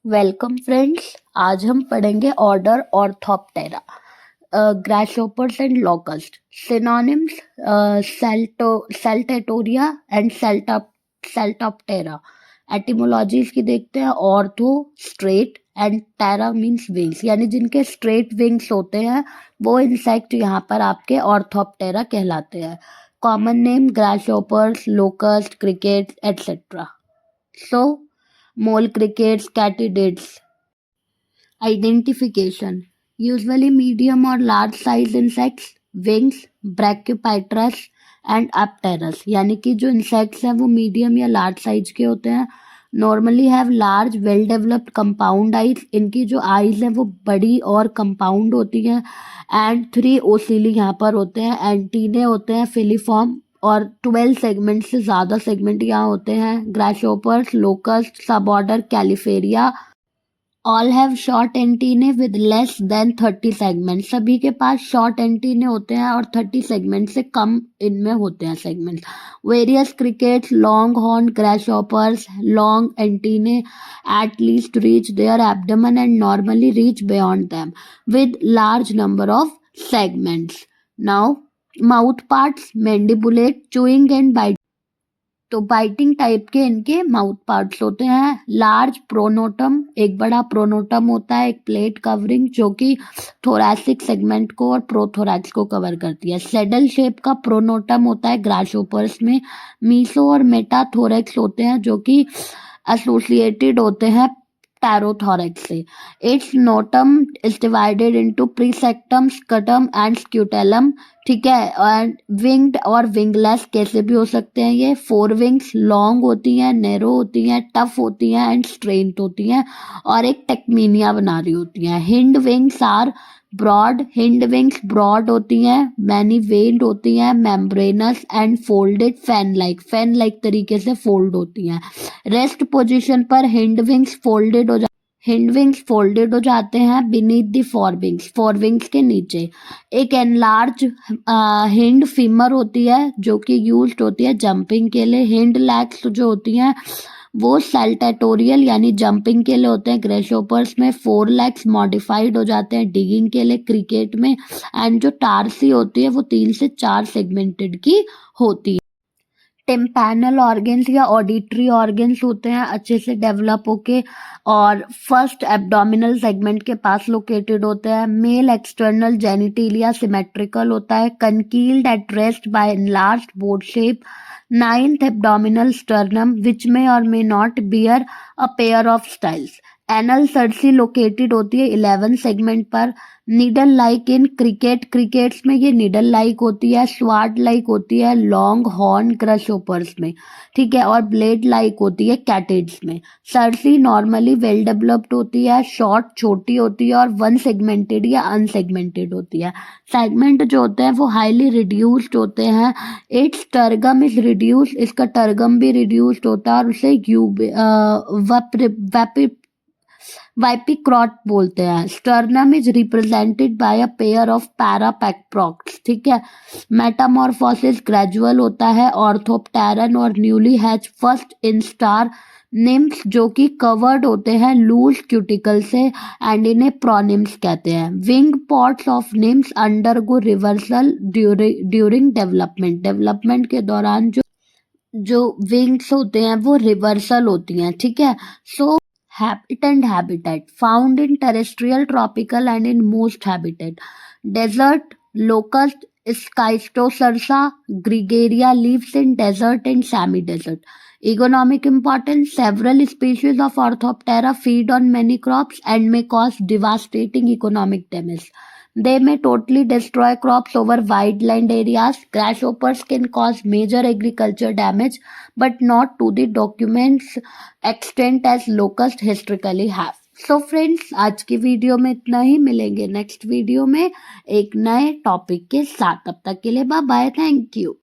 Welcome friends. आज हम पढ़ेंगे order orthoptera, grasshoppers and locust. Synonyms: saltatoria and saltoptera. Etymologies की देखते हैं। Ortho straight and ptera means wings, यानी जिनके स्ट्रेट विंग्स होते हैं वो इंसेक्ट यहाँ पर आपके ऑर्थोप्टेरा कहलाते हैं। Common name: grasshoppers, locust, cricket etcetera. So, mole crickets, katydids. Identification: usually medium or large size insects, wings, brachypterus and apterus, यानी कि जो insects हैं वो medium या large size के होते हैं। Normally have large well developed compound eyes, इनकी जो eyes हैं वो बड़ी और compound होती हैं। And 3 ओसिली यहाँ पर होते हैं। एंटीने होते हैं फिलीफॉर्म और 12 सेगमेंट से ज़्यादा सेगमेंट यहाँ होते हैं। Grasshoppers, locust, suborder Caelifera, all have short antennae with less than 30 segment. सभी के पास शॉर्ट एंटीने होते हैं और 30 सेगमेंट से कम इनमें होते हैं segment. Various crickets, long horn grasshoppers, long antennae at least reach their abdomen and normally reach beyond them with large number of segments. Now, mouth parts: mandibulate, chewing and bite. तो biting type के इनके mouth parts होते हैं। Large प्रोनोटम, एक बड़ा प्रोनोटम होता है, एक प्लेट कवरिंग जो कि थोरैसिक सेगमेंट को और प्रोथोरैक्स को कवर करती है। सेडल शेप का प्रोनोटम होता है ग्रासहोपर्स में। मीसो और मेटाथोरैक्स होते हैं जो कि एसोसिएटेड होते हैं पैरोथोरैक्स से। Its notum is divided into prescutum, scutum and scutellum. ठीक है। और विंग्ड और विंगलेस कैसे भी हो सकते हैं ये। 4 विंग्स लॉन्ग होती हैं, नैरो होती हैं, टफ होती हैं एंड स्ट्रेंथ होती हैं और एक टेक्मीनिया बना रही होती हैं। Hind wings are broad, hind wings broad होती हैं, मैनी वेन्ड होती हैं, membranous and folded, fan like तरीके से फोल्ड होती हैं। रेस्ट पोजीशन पर हिंड विंग्स फोल्डेड हो जाते हैं बिनीथ द फोर विंग्स के नीचे। एक एनलार्ज हिंड फीमर होती है जो कि यूज्ड होती है जंपिंग के लिए। हिंड लैग्स जो होती हैं वो सेल्टेटोरियल यानी जंपिंग के लिए होते हैं। ग्रासहोपर्स में 4 लेग्स मॉडिफाइड हो जाते हैं डिगिंग के लिए, क्रिकेट में। एंड जो टारसी होती है वो 3 से 4 सेगमेंटेड की होती है। टिम्पैनल ऑर्गन्स या ऑडिटरी ऑर्गन्स होते हैं अच्छे से डेवलप होके और फर्स्ट एब्डोमिनल सेगमेंट के पास लोकेटेड होते हैं। मेल एक्सटर्नल जेनिटेलिया सिमेट्रिकल होता है, concealed at rest by enlarged boat shape. 9th abdominal sternum which may or may not bear a pair of styles. Anal cerci located होती है 11 segment पर। Needle like in crickets में ये needle like होती है, sword like होती है long horn ग्रासहोपर्स में। ठीक है। और ब्लेड लाइक होती है कैटिड्स में। सर्सी नॉर्मली वेल डेवलप्ड होती है, शॉर्ट छोटी होती है और 1 सेगमेंटेड या अनसेगमेंटेड होती है। सेगमेंट जो होते हैं वो हाईली रिड्यूस्ड होते हैं। इट्स टर्गम इज रिड्यूस, इसका टर्गम भी रिड्यूस्ड होता है और उसे वाइपिक्रॉट बोलते हैं। Sternum is represented by a pair of paraprocts. ठीक है। मेटामॉर्फोसिस ग्रेजुअल होता है। ऑर्थोप्टेरन और newly hatch first instar nymphs जो कि कवर्ड होते हैं लूज क्यूटिकल से एंड इन्हें प्रोनिम्स कहते हैं। Wing pots of NIMS undergo reversal during development के दौरान जो विंग्स होते हैं वो रिवर्सल होती हैं। ठीक है। सो habitat found in terrestrial, tropical and in most habitat. Desert locust Schistocerca gregaria lives in desert and semi-desert. Economic importance: several species of Orthoptera feed on many crops and may cause devastating economic damage. They may totally destroy crops over wide land areas. Grasshoppers can cause major agriculture damage, but not to the documents extent as locusts historically have. So friends, आज की video में इतना ही। मिलेंगे next video में एक नए topic के साथ। तब तक के लिए बाय बाय, थैंक यू।